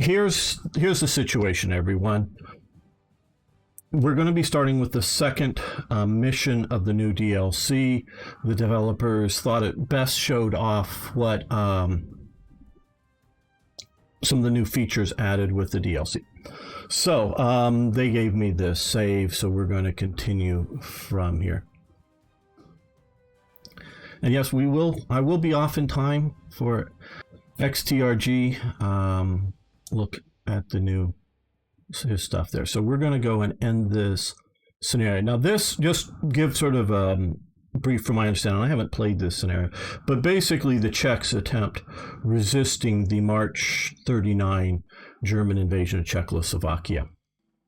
here's the situation, everyone. We're going to be starting with the second mission of the new DLC. The developers thought it best showed off what some of the new features added with the DLC. So they gave me this save, so we're going to continue from here. And yes, I will be off in time for XTRG. Look at the new his stuff there. So we're going to go and end this scenario. Now this, just give sort of a brief from my understanding, I haven't played this scenario, but basically the Czechs attempt resisting the March 39 German invasion of Czechoslovakia.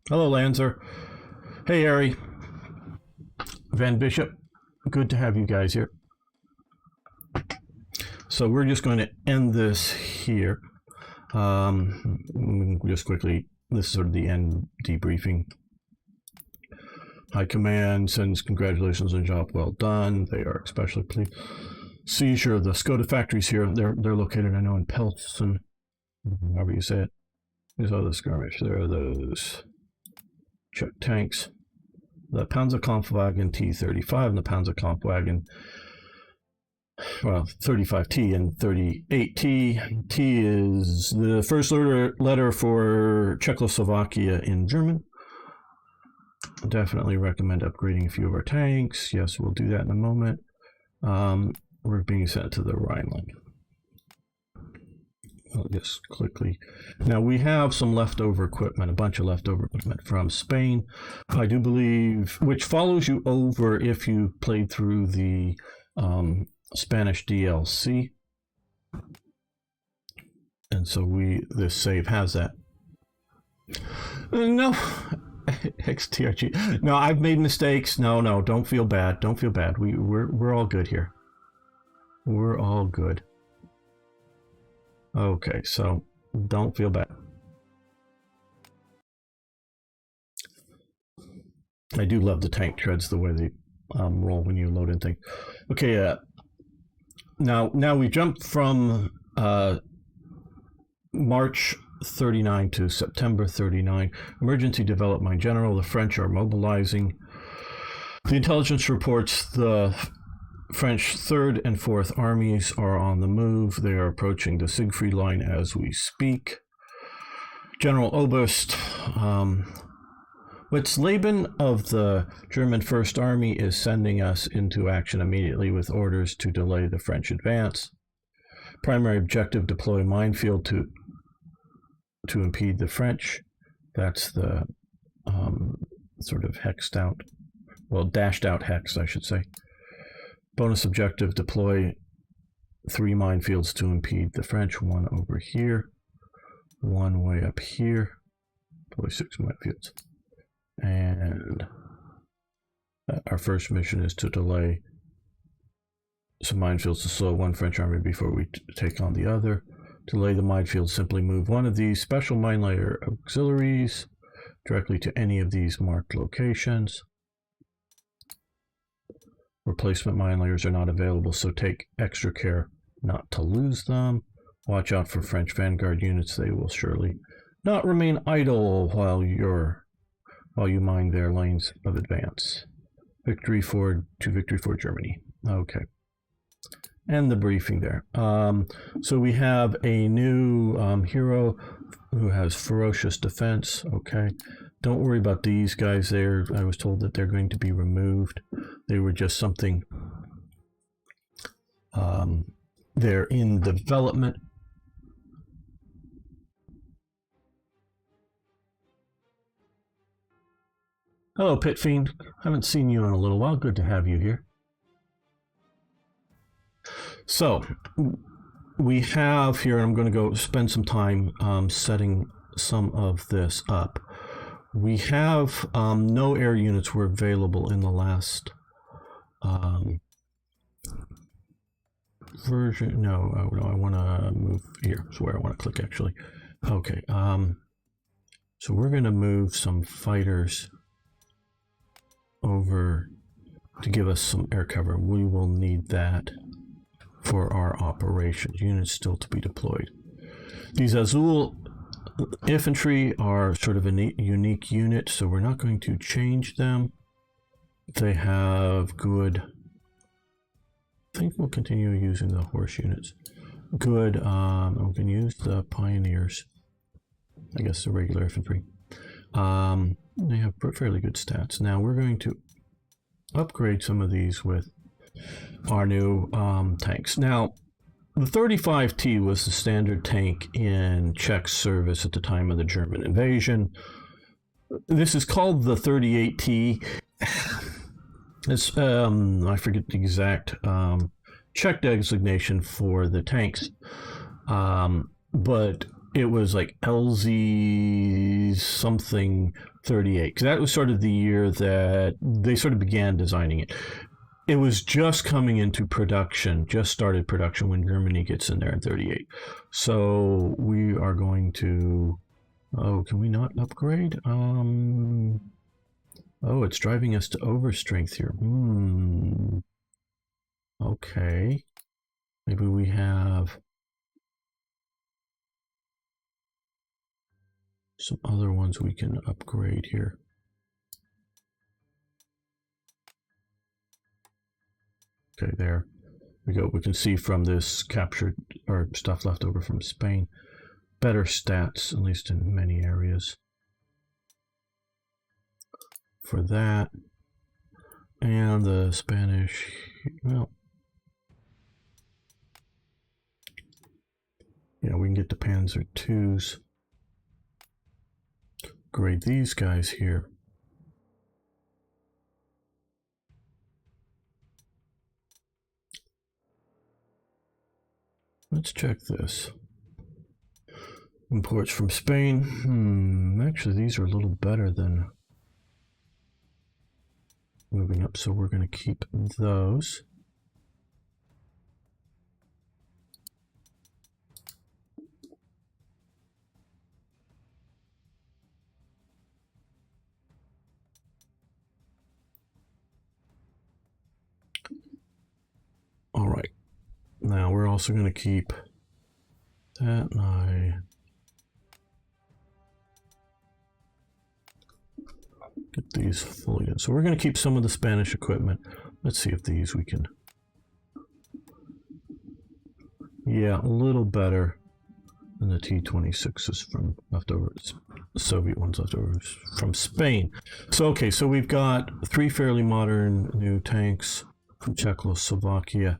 Hello, Lanzer. Hey, Ari. Van Bishop. Good to have you guys here. So we're just going to end this here. Just quickly, this is sort of the end debriefing. High Command sends congratulations on a job well done. They are especially pleased. Seizure of the Skoda factories here. They're located, I know, in Pelson, however you say it. These are the skirmish. There are those Czech tanks. The Panzerkampfwagen T-35 and the Panzerkampfwagen, well, 35T and 38T. T is the first letter for Czechoslovakia in German. Definitely recommend upgrading a few of our tanks. Yes, we'll do that in a moment. We're being sent to the Rhineland. I'll just quickly. Now we have some leftover equipment, a bunch of leftover equipment from Spain. I do believe, which follows you over if you played through the Spanish DLC. And so this save has that. No. XTRG. No, I've made mistakes. No, don't feel bad. Don't feel bad. We're all good here. We're all good. Okay, so don't feel bad. I do love the tank treads, the way they roll when you load in things. Okay, now we jumped from March 39 to September 39. Emergency development in general. The French are mobilizing. The intelligence reports the French 3rd and 4th armies are on the move. They are approaching the Siegfried Line as we speak. General Oberst Witzleben of the German 1st Army is sending us into action immediately with orders to delay the French advance. Primary objective, deploy minefield to impede the French. That's the sort of hexed out, well, dashed out hex, I should say. Bonus objective, deploy 3 minefields to impede the French. 1 over here, 1 way up here. Deploy 6 minefields. And our first mission is to delay some minefields to slow one French army before we take on the other. To lay the minefield, simply move one of these special mine layer auxiliaries directly to any of these marked locations. Replacement mine layers are not available, so take extra care not to lose them. Watch out for French vanguard units. They will surely not remain idle while you mine their lanes of advance. Victory for Germany. Okay. And the briefing there. So we have a new hero who has ferocious defense. Okay. Don't worry about these guys there. I was told that they're going to be removed. They were just something. They're in development. Hello, Pit Fiend. Haven't seen you in a little while. Good to have you here. So we have here, and I'm going to go spend some time setting some of this up. We have no air units were available in the last version. No, I want to move here. That's where I want to click, actually. Okay. So we're going to move some fighters over to give us some air cover. We will need that for our operations. Units still to be deployed. These Azul Infantry are sort of a unique unit, so we're not going to change them. They have good... I think we'll continue using the horse units. Good, we can use the pioneers. I guess the regular infantry. They have fairly good stats. Now we're going to upgrade some of these with our new tanks. Now, the 35T was the standard tank in Czech service at the time of the German invasion. This is called the 38T. It's, I forget the exact Czech designation for the tanks, but it was like LZ something 38, because that was sort of the year that they sort of began designing it. It was just coming into production, just started production when Germany gets in there in 38. So we are going to... Oh, can we not upgrade? Oh, it's driving us to overstrength here. Okay. Maybe we have some other ones we can upgrade here. Okay, there we go. We can see from this captured or stuff left over from Spain, better stats, at least in many areas. For that, and the Spanish, well, yeah, we can get the Panzer IIs. Grade these guys here. Let's check this. Imports from Spain. Actually, these are a little better than moving up, so we're going to keep those. All right. Now we're also going to keep that, and I get these fully in. So we're going to keep some of the Spanish equipment. Let's see if these we can... Yeah, a little better than the T-26s from leftovers, Soviet ones leftovers from Spain. So, okay, so we've got 3 fairly modern new tanks from Czechoslovakia.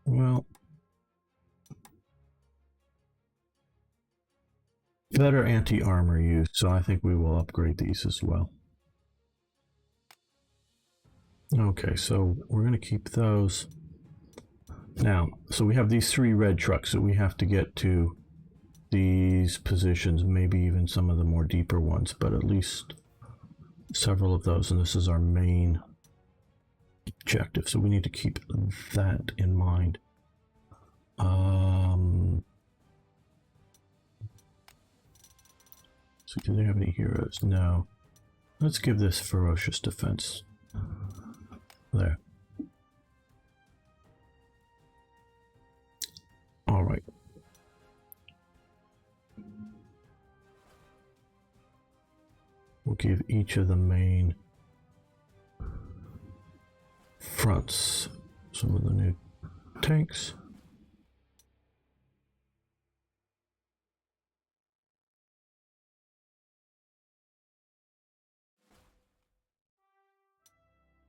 Well, better anti-armor use, so I think we will upgrade these as well. Okay, so we're going to keep those. Now, so we have these 3 red trucks that we have to get to these positions, maybe even some of the more deeper ones, but at least several of those, and this is our main objective, so we need to keep that in mind. So do they have any heroes? No. Let's give this ferocious defense. There. All right. We'll give each of the main fronts some of the new tanks.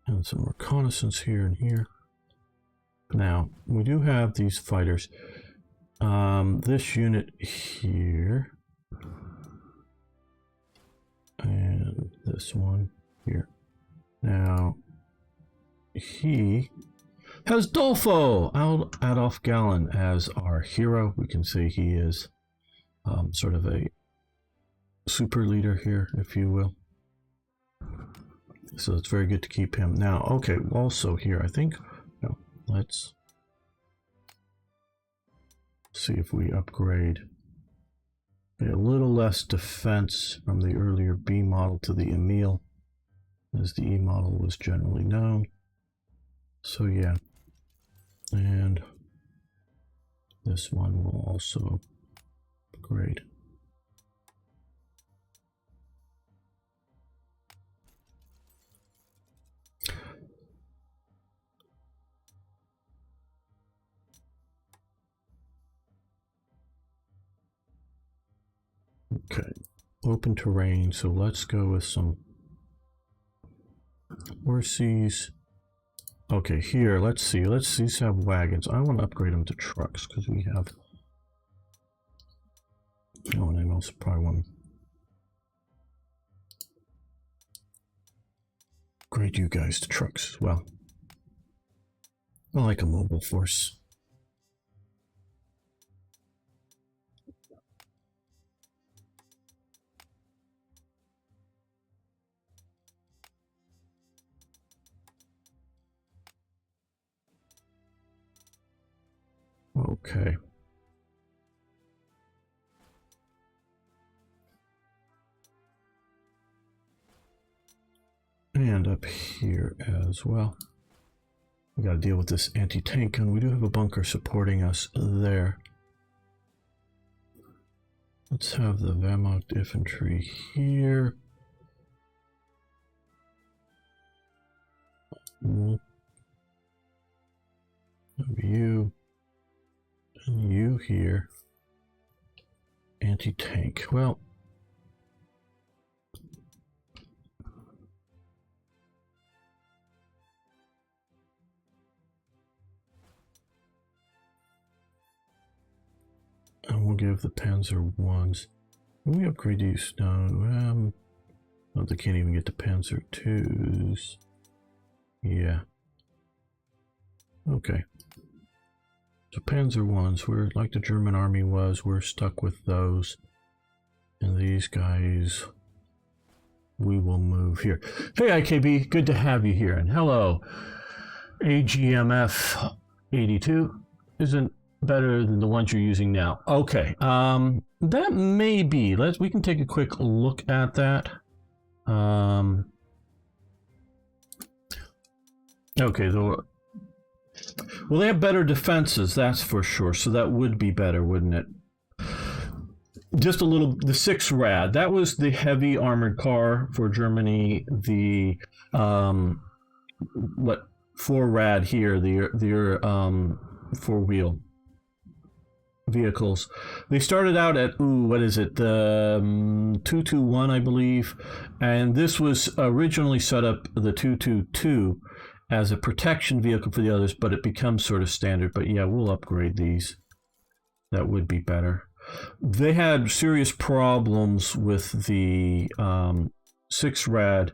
And some reconnaissance here and here. Now, we do have these fighters. This unit here. And this one here. Now, he has Dolfo Adolf Gallen as our hero. We can see he is sort of a super leader here, if you will. So it's very good to keep him. Now, okay, also here, I think, no, let's see if we upgrade a little less defense from the earlier B model to the Emil. as the E model was generally known. So yeah, and this one will also upgrade. Okay, open terrain, so let's go with some horses. Okay, here, let's see, these have wagons. I want to upgrade them to trucks, because we have... Oh, and I also probably want to upgrade you guys to trucks as well. I like a mobile force. Okay. And up here as well. We got to deal with this anti-tank, and we do have a bunker supporting us there. Let's have the Wehrmacht infantry here. You and you here. Anti-tank. Well, and we'll give the Panzer ones. Can we upgrade these? No, no, they can't even get the Panzer twos. Yeah. Okay. So Panzer ones, we're like the German army was, we're stuck with those. And these guys, we will move here. Hey IKB, good to have you here. And hello, AGMF 82 isn't better than the ones you're using now. Okay, that may be. We can take a quick look at that. Okay, well, they have better defenses, that's for sure. So that would be better, wouldn't it? Just a little. The 6 Rad, that was the heavy armored car for Germany. The 4 Rad here, the 4-wheel vehicles. They started out at what is it? The 221, I believe, and this was originally set up the 222 as a protection vehicle for the others, but it becomes sort of standard. But yeah, we'll upgrade these. That would be better. They had serious problems with the 6 Rad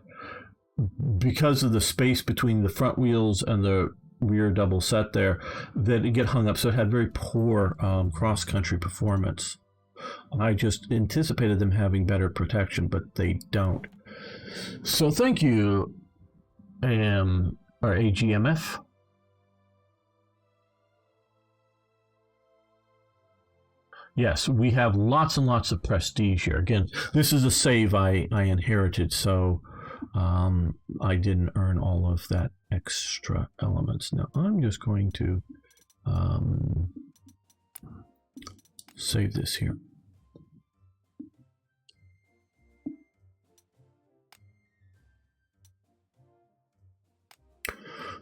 because of the space between the front wheels and the rear double set there, that it get hung up, so it had very poor cross-country performance. I just anticipated them having better protection, but they don't. So thank you, our AGMF. Yes, we have lots and lots of prestige here. Again, this is a save I inherited, so I didn't earn all of that extra elements. Now I'm just going to save this here.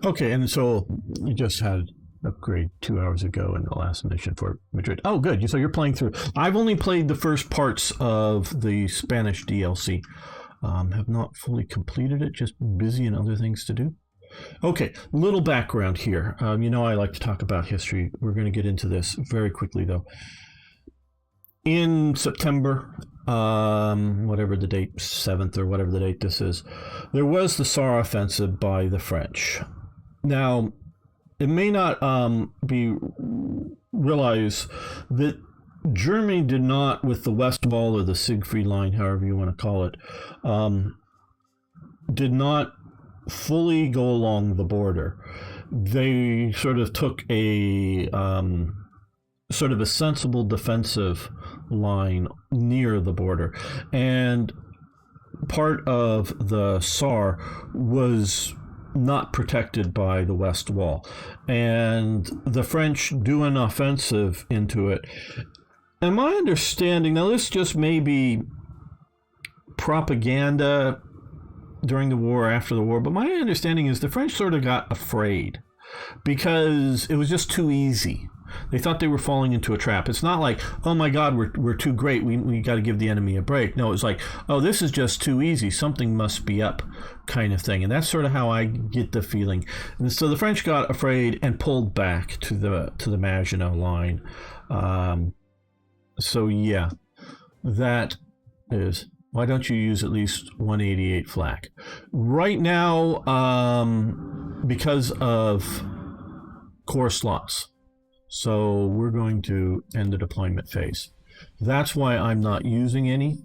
Okay, and so we just had upgrade 2 hours ago in the last mission for Madrid. Oh, good. So you're playing through. I've only played the first parts of the Spanish DLC. Have not fully completed it, just busy and other things to do. Okay, little background here. You know I like to talk about history. We're going to get into this very quickly, though. In September, whatever the date, 7th or whatever the date this is, there was the Saar offensive by the French. Now, it may not be realized that Germany did not, with the Westwall or the Siegfried Line, however you want to call it, did not fully go along the border. They sort of took a sort of a sensible defensive line near the border. And part of the Saar was not protected by the West Wall. And the French do an offensive into it. And my understanding, now this just may be propaganda during the war, after the war, but my understanding is the French sort of got afraid because it was just too easy. They thought they were falling into a trap. It's not like, oh my God, we're too great. We got to give the enemy a break. No, it's like, oh, this is just too easy. Something must be up, kind of thing. And that's sort of how I get the feeling. And so the French got afraid and pulled back to the Maginot Line. So yeah, that is. Why don't you use at least 188 flak? Right now, because of core slots. So we're going to end the deployment phase. That's why I'm not using any.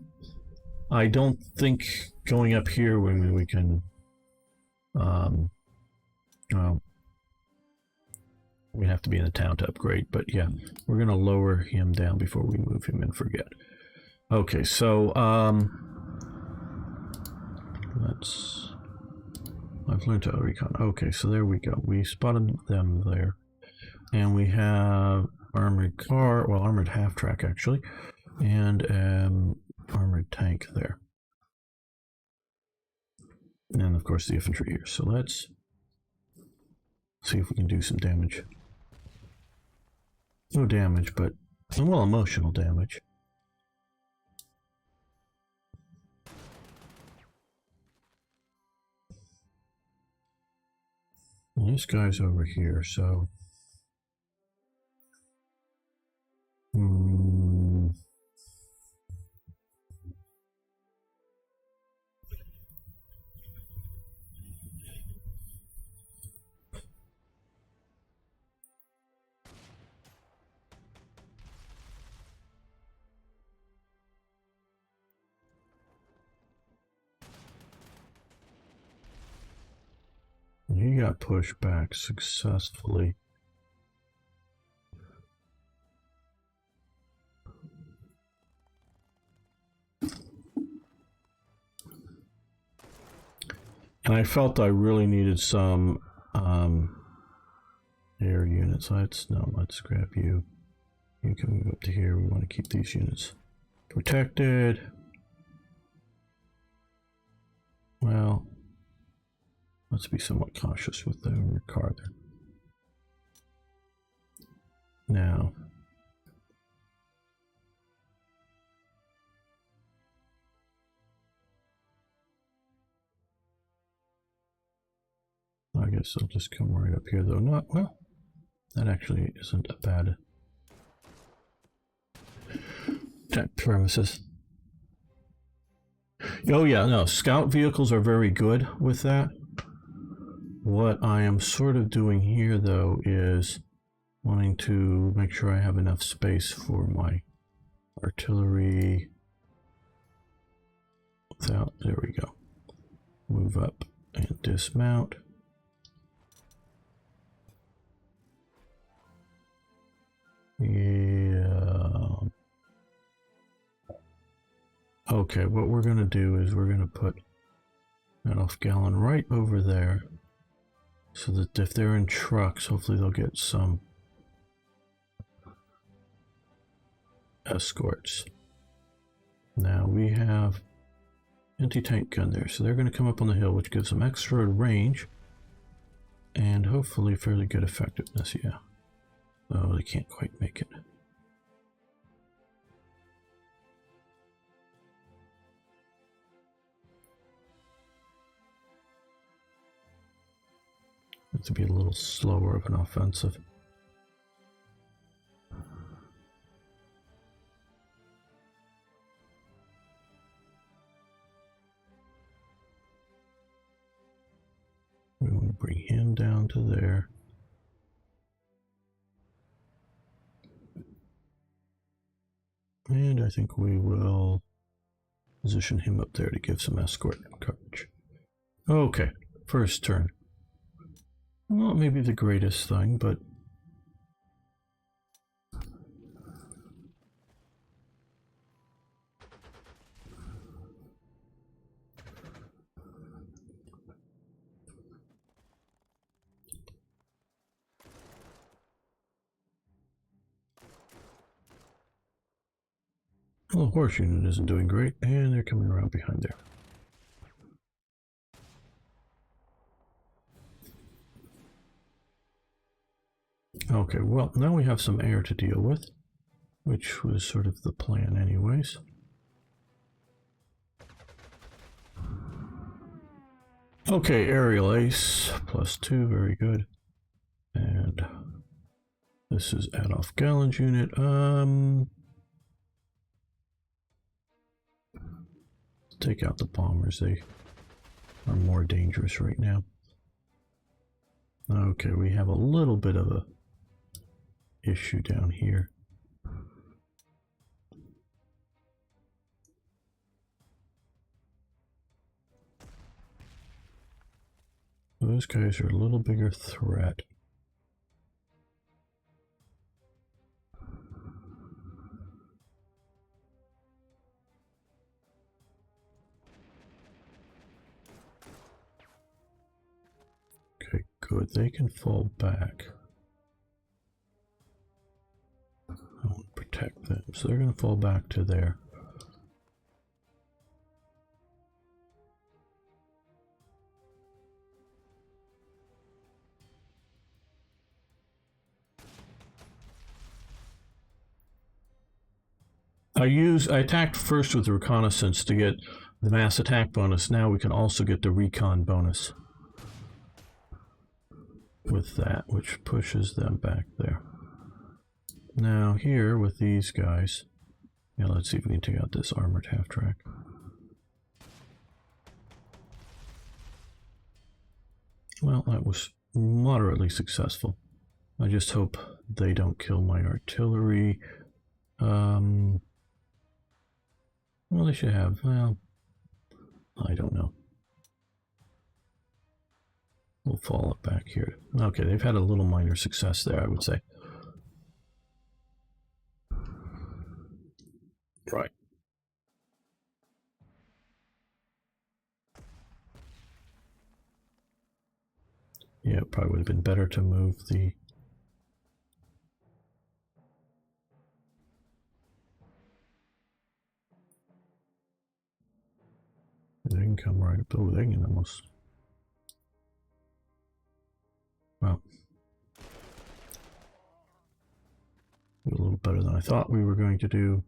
I don't think going up here when we can... well, we have to be in the town to upgrade, but yeah, we're going to lower him down before we move him and forget. Okay, so I've learned to recon. Okay, so there we go. We spotted them there. And we have armored car, well, armored half-track actually, and armored tank there. And of course the infantry here. So let's see if we can do some damage. No damage, but, well, emotional damage. And this guy's over here, so... He got pushed back successfully. And I felt I really needed some air units. Let's grab you. You can move up to here. We want to keep these units protected. Well, let's be somewhat cautious with the car there. Now, I guess I'll just come right up here though. Not well. That actually isn't a bad premises. Oh yeah, no, scout vehicles are very good with that. What I am sort of doing here though is wanting to make sure I have enough space for my artillery without, there we go. Move up and dismount. Yeah. Okay, what we're going to do is we're going to put an off-gallon right over there so that if they're in trucks, hopefully they'll get some escorts. Now we have anti-tank gun there, so they're going to come up on the hill, which gives them extra range and hopefully fairly good effectiveness. Yeah. Oh, they can't quite make it. It to be a little slower of an offensive. We want to bring him down to there. And I think we will position him up there to give some escort coverage. Okay, first turn. Not maybe the greatest thing, but Well, the horse unit isn't doing great, and they're coming around behind there. Okay, well, now we have some air to deal with, which was sort of the plan anyways. Okay, aerial ace, +2, very good. And this is Adolf Gallen's unit. Take out the bombers, they are more dangerous right now. Okay, we have a little bit of a issue down here. Those guys are a little bigger threat. Okay, good. They can fall back. I want to protect them, so they're going to fall back to there. I attacked first with the reconnaissance to get the mass attack bonus. Now we can also get the recon bonus with that, which pushes them back there. Now here with these guys, yeah, let's see if we can take out this armored half-track. Well, that was moderately successful. I just hope they don't kill my artillery. Well, they should have. Well, I don't know. We'll follow it back here. Okay, they've had a little minor success there, I would say. Right. Yeah, it probably would have been better to move the... They can come right up. Oh, they can almost... Well, a little better than I thought we were going to do.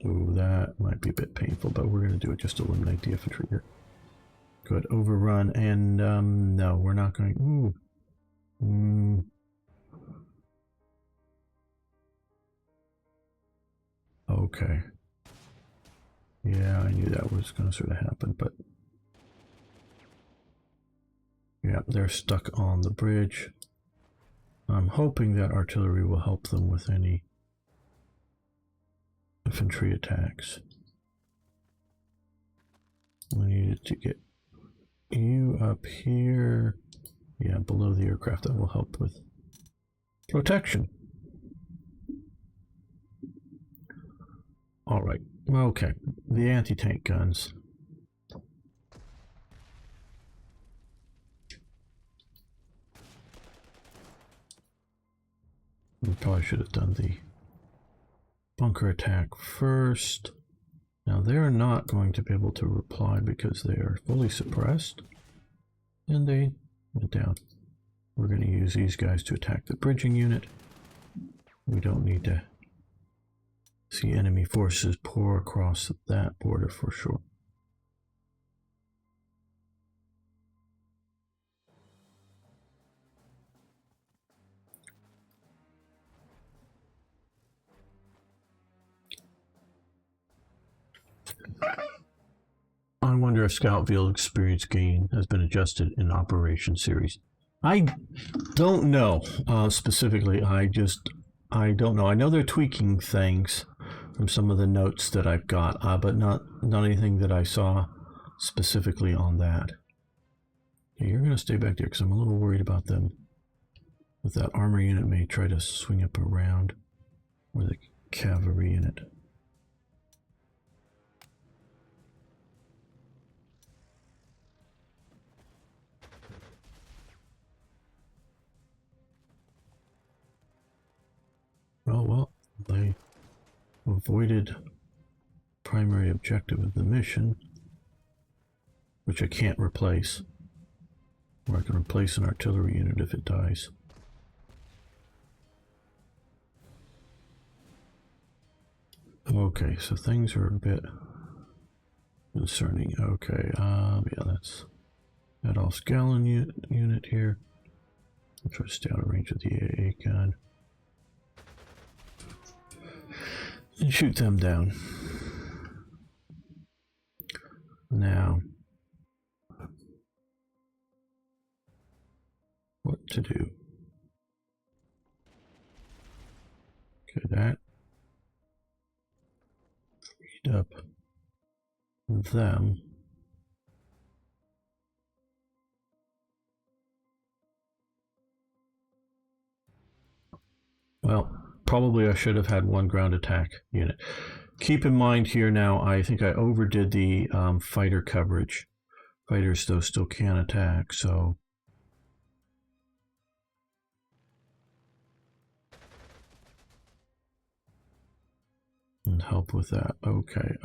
Ooh, that might be a bit painful, but we're going to do it just to eliminate the infantry here. Good, overrun, and no, we're not going... Ooh. Okay. Yeah, I knew that was going to sort of happen, but... Yeah, they're stuck on the bridge. I'm hoping that artillery will help them with any infantry attacks. We needed to get you up here. Yeah, below the aircraft. That will help with protection. All right. Okay. The anti-tank guns. We probably should have done the bunker attack first. Now they're not going to be able to reply because they are fully suppressed. And they went down. We're going to use these guys to attack the bridging unit. We don't need to see enemy forces pour across that border for sure. I wonder if Scout Field experience gain has been adjusted in Operation Series. I don't know specifically. I don't know. I know they're tweaking things from some of the notes that I've got, but not anything that I saw specifically on that. Okay, you're going to stay back there because I'm a little worried about them. With that armor unit may try to swing up around with a cavalry unit. Oh, well, they avoided primary objective of the mission, which I can't replace. Or I can replace an artillery unit if it dies. Okay, so things are a bit concerning. Okay, yeah, that's Adolph's Gallon unit here. I'll try to stay out of range of the AA gun. And shoot them down. Now, what to do? Okay, that freed up them. Well, probably I should have had one ground attack unit. Keep in mind here now, I think I overdid the fighter coverage. Fighters, though, still can attack, so... And help with that. Okay,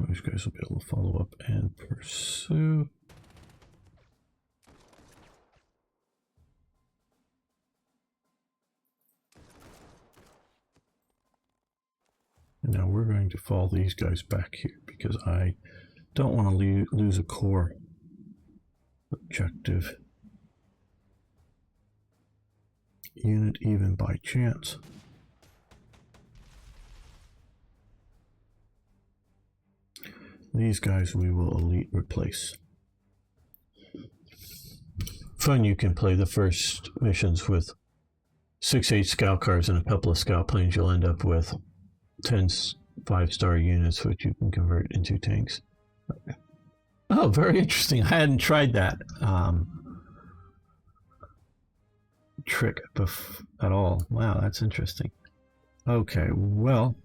these guys will be able to follow up and pursue. And now we're going to fall these guys back here because I don't want to lose a core objective unit even by chance. These guys we will elite replace. Fun, you can play the first missions with 6-8 scout cars and a couple of scout planes. You'll end up with 10 5-star units, which you can convert into tanks. Oh, very interesting. I hadn't tried that trick at all. Wow, that's interesting. Okay, well,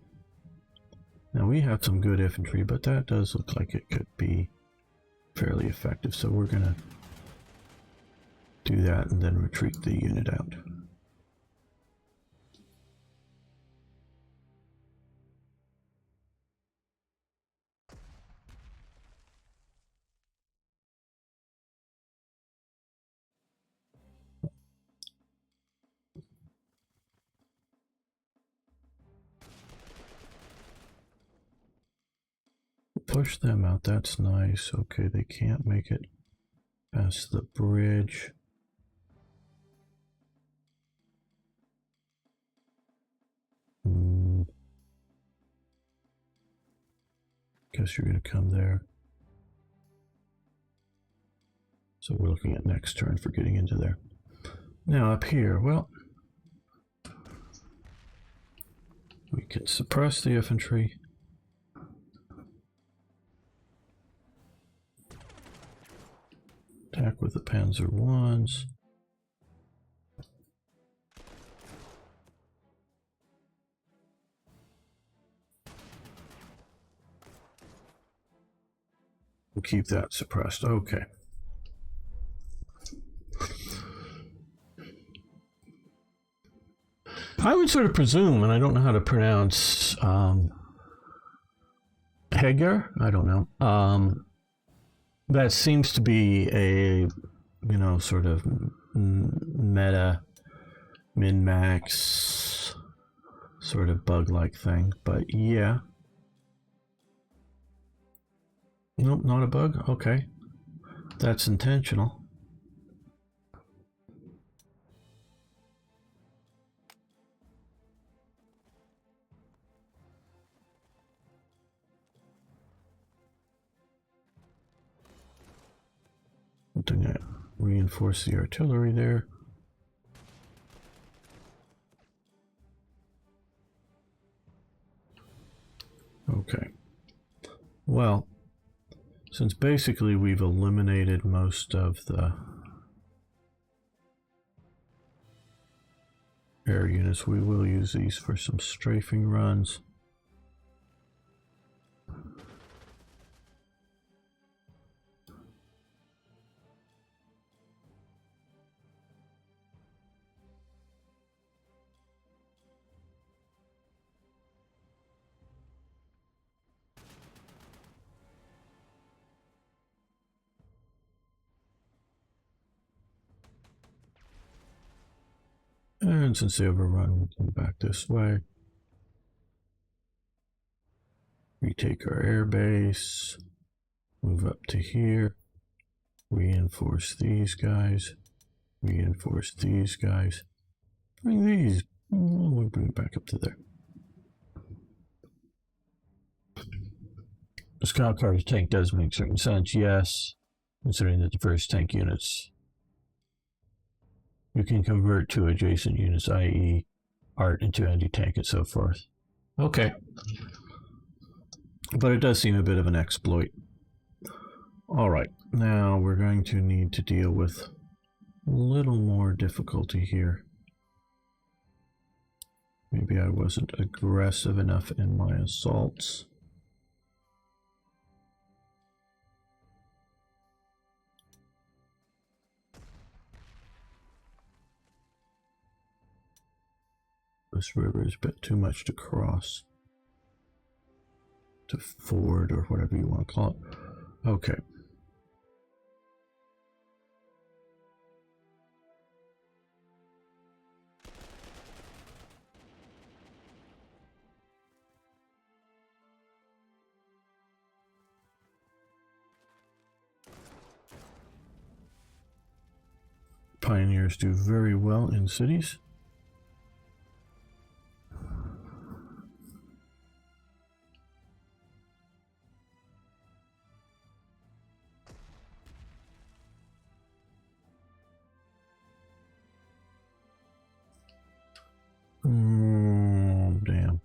now we have some good infantry, but that does look like it could be fairly effective. So we're going to do that and then retreat the unit out. Push them out, that's nice. Okay, they can't make it past the bridge. Guess you're going to come there. So we're looking at next turn for getting into there. Now up here, well, we can suppress the infantry. Attack with the Panzer Ones. We'll keep that suppressed. Okay. I would sort of presume, and I don't know how to pronounce Heger. I don't know. That seems to be a, sort of meta min-max sort of bug-like thing. But yeah. Nope, not a bug. Okay. That's intentional. I'm going to reinforce the artillery there. Okay. Well, since basically we've eliminated most of the air units, we will use these for some strafing runs. And since they overrun, we'll come back this way. Retake our air base. Move up to here. Reinforce these guys. Reinforce these guys. Bring these. We'll bring it back up to there. The scout car's tank does make certain sense, yes. Considering that the first tank units you can convert to adjacent units, i.e. art into anti-tank and so forth. Okay. But it does seem a bit of an exploit. Alright, now we're going to need to deal with a little more difficulty here. Maybe I wasn't aggressive enough in my assaults. This river is a bit too much to cross. To ford, or whatever you want to call it. Okay. Pioneers do very well in cities. Damn.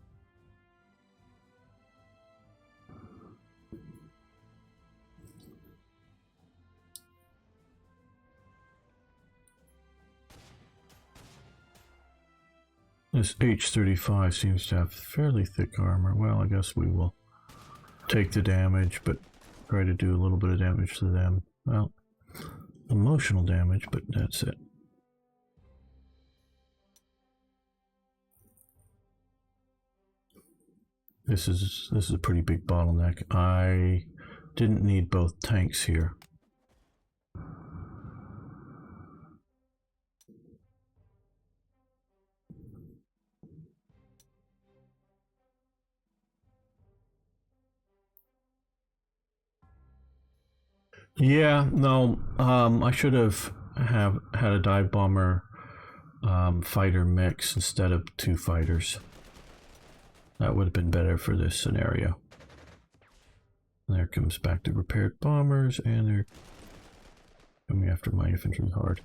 This H-35 seems to have fairly thick armor. Well, I guess we will take the damage, but try to do a little bit of damage to them. Well, emotional damage, but that's it. This is a pretty big bottleneck. I didn't need both tanks here. Yeah, no, I should have had a dive bomber fighter mix instead of two fighters. That would have been better for this scenario. And there comes back the repaired bombers, and they're coming after my infantry hard.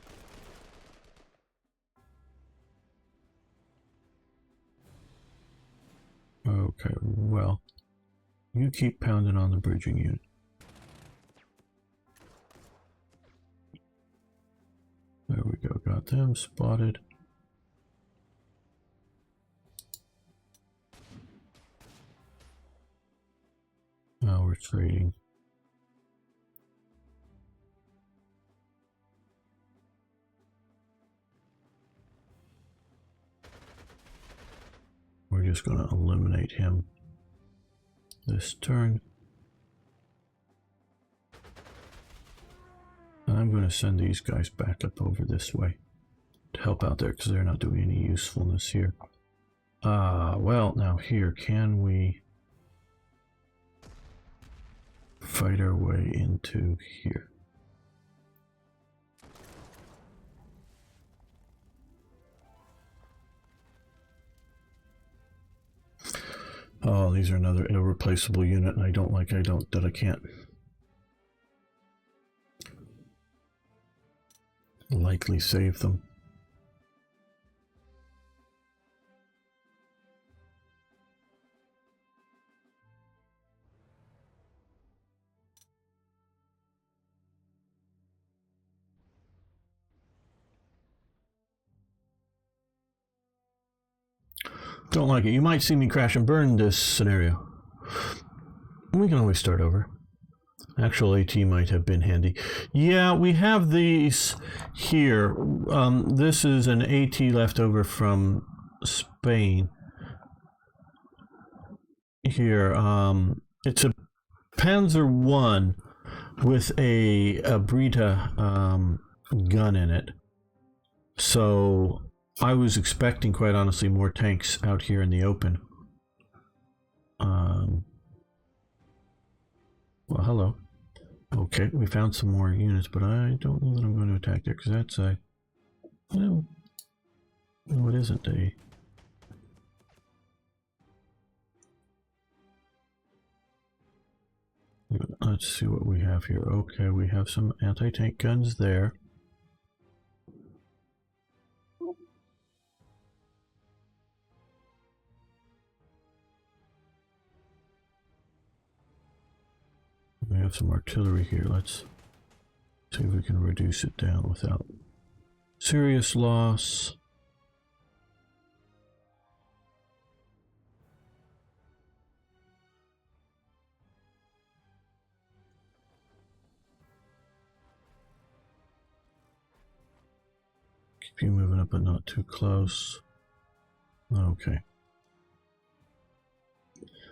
Okay, well, you keep pounding on the bridging unit. There we go, got them spotted. Now we're trading. We're just going to eliminate him this turn. And I'm going to send these guys back up over this way to help out there because they're not doing any usefulness here. Well, now here, can we fight our way into here? Oh, these are another irreplaceable unit, and I can't likely save them. Don't like it. You might see me crash and burn this scenario. We can always start over. Actual AT might have been handy. Yeah, we have these here. This is an AT left over from Spain. Here, it's a Panzer 1 with a Brita gun in it. So I was expecting, quite honestly, more tanks out here in the open. Well, hello. Okay, we found some more units, but I don't know that I'm going to attack there, because that's a... Well, no, it isn't a... Let's see what we have here. Okay, we have some anti-tank guns there. We have some artillery here. Let's see if we can reduce it down without serious loss. Keep you moving up, but not too close. Okay.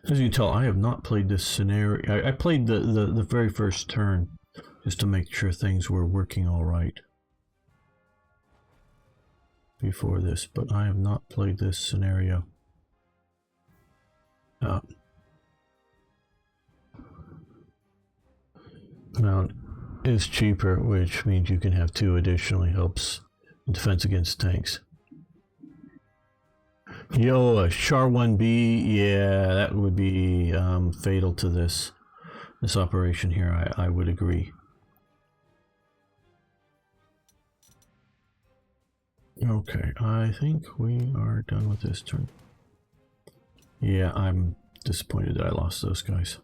As you can tell, I have not played this scenario. I played the very first turn just to make sure things were working all right before this, but I have not played this scenario. Mount is cheaper, which means you can have 2 additionally, helps in defense against tanks. Yo, a Char 1B, yeah, that would be fatal to this operation here. I would agree. Okay, I think we are done with this turn. Yeah, I'm disappointed that I lost those guys.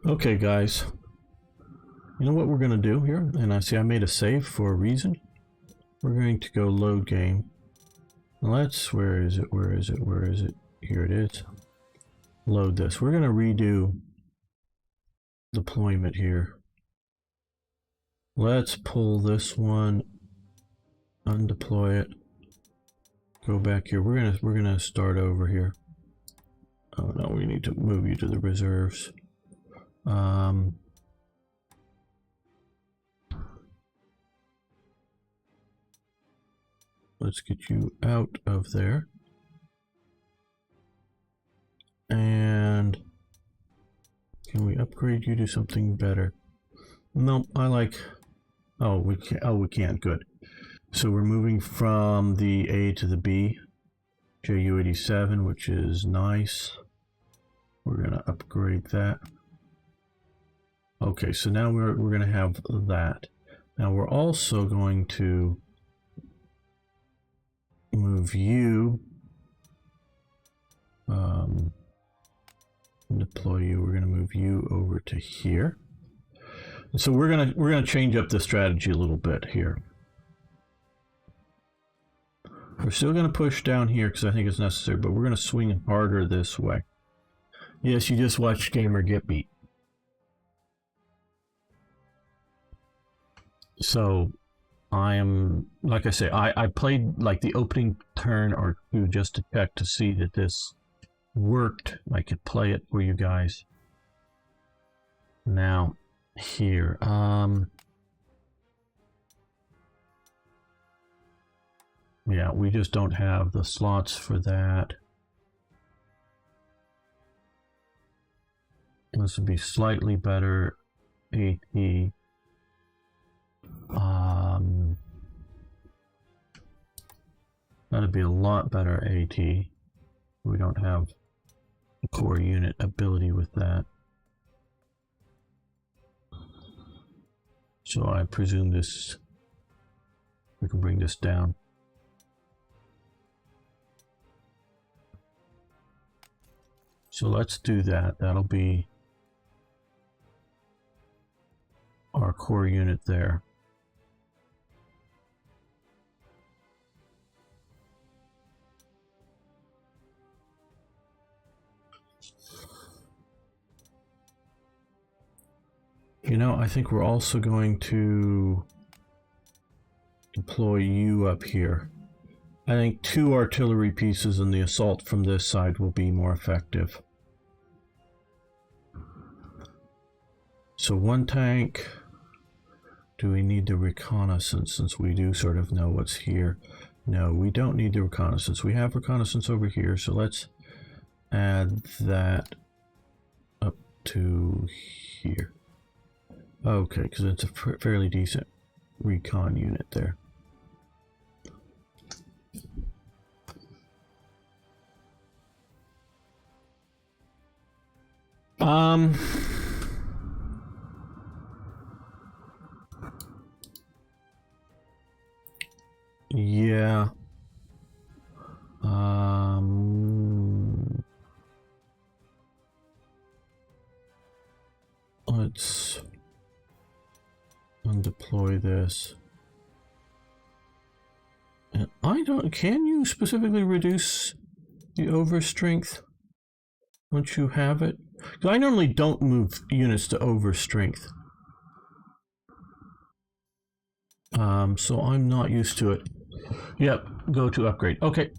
Okay, guys. You know what we're going to do here? And I see I made a save for a reason. We're going to go load game. Let's, where is it? Where is it? Where is it? Here it is. Load this. We're going to redo deployment here. Let's pull this one, undeploy it, go back here. We're gonna start over here. Oh no, we need to move you to the reserves. Let's get you out of there. And can we upgrade you to something better? No, I like... Oh, we can't. Oh, we can't. Good. So we're moving from the A to the B. JU-87, which is nice. We're gonna upgrade that. Okay, so now we're gonna have that. Now we're also going to move you. Deploy you. We're gonna move you over to here. So we're gonna change up the strategy a little bit here. We're still gonna push down here because I think it's necessary, but we're gonna swing harder this way. Yes, you just watched Gamer get beat. So I am, like I say, I played like the opening turn or two just to check to see that this worked. I could play it for you guys. Now here, yeah, we just don't have the slots for that. This would be slightly better AT. That'd be a lot better AT. We don't have a core unit ability with that. So I presume this, we can bring this down. So let's do that. That'll be our core unit there. You know, I think we're also going to deploy you up here. I think 2 artillery pieces and the assault from this side will be more effective. So 1 tank. Do we need the reconnaissance since we do sort of know what's here? No, we don't need the reconnaissance. We have reconnaissance over here, so let's add that up to here. Okay, because it's a fairly decent recon unit there. Yeah. Let's undeploy this. And I don't, can you specifically reduce the overstrength once you have it? Because I normally don't move units to overstrength. So I'm not used to it. Yep, go to upgrade. Okay,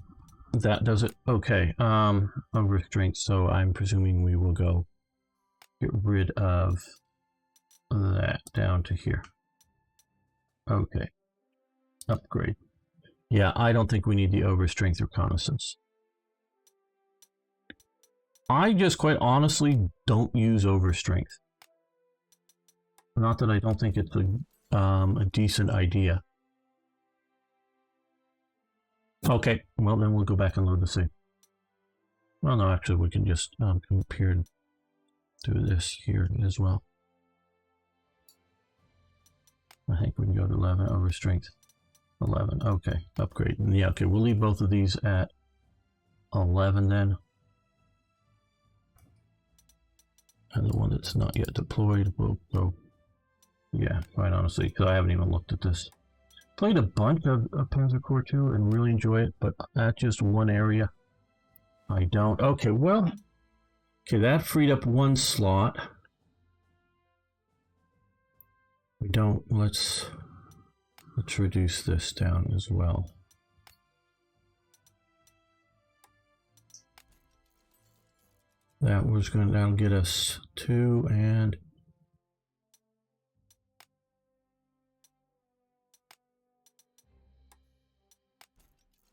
that does it. Okay, overstrength, so I'm presuming we will go get rid of that down to here. Okay, upgrade. Yeah, I don't think we need the overstrength reconnaissance. I just quite honestly don't use overstrength. Not that I don't think it's a decent idea. Okay, well then we'll go back and load the save. Well, no, actually we can just compare to this here as well. I think we can go to 11 overstrength. 11, okay, upgrade. Yeah, okay, we'll leave both of these at 11 then. And the one that's not yet deployed will go, yeah, quite honestly, because I haven't even looked at this. Played a bunch of Panzer Corps 2 and really enjoy it, but that's just one area I don't. Okay, well, okay, that freed up 1 slot. We don't, let's reduce this down as well. That was going to now get us 2 and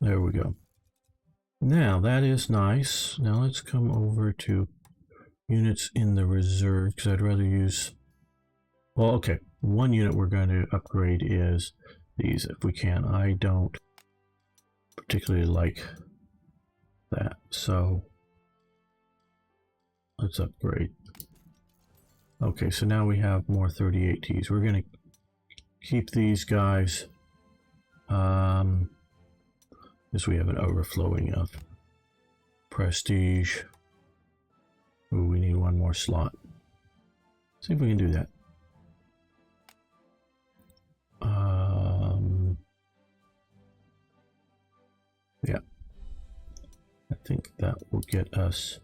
there we go. Now that is nice. Now let's come over to units in the reserve because I'd rather use, well, okay, 1 unit we're going to upgrade is these if we can. I don't particularly like that, so let's upgrade. Okay, so now we have more 38Ts. We're going to keep these guys. Because we have an overflowing of prestige. Ooh, we need 1 more slot. See if we can do that. Yeah. I think that will get us.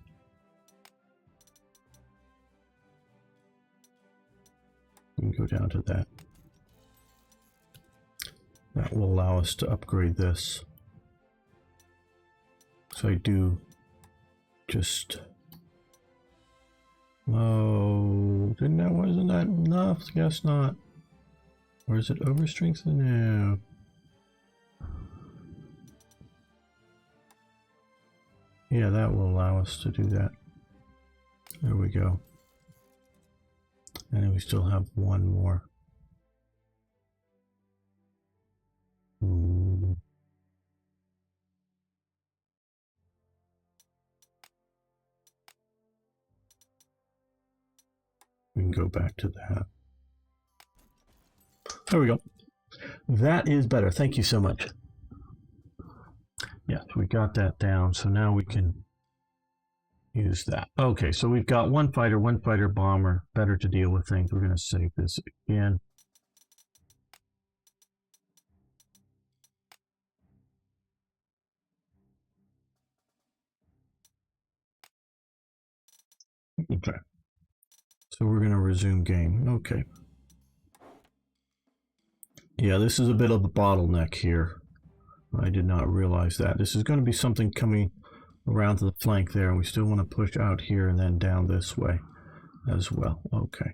We can go down to that. That will allow us to upgrade this. So I do just, oh, wasn't that enough? Guess not. Or is it overstrength? No. Yeah, that will allow us to do that. There we go. And then we still have 1 more. go back to that. There we go. That is better. Thank you so much. Yes, we got that down. So now we can use that. Okay, so we've got one fighter bomber. Better to deal with things. We're going to save this again. Okay. So we're going to resume game. Okay. Yeah, this is a bit of a bottleneck here. I did not realize that. This is going to be something coming around to the flank there, and we still want to push out here and then down this way as well. Okay.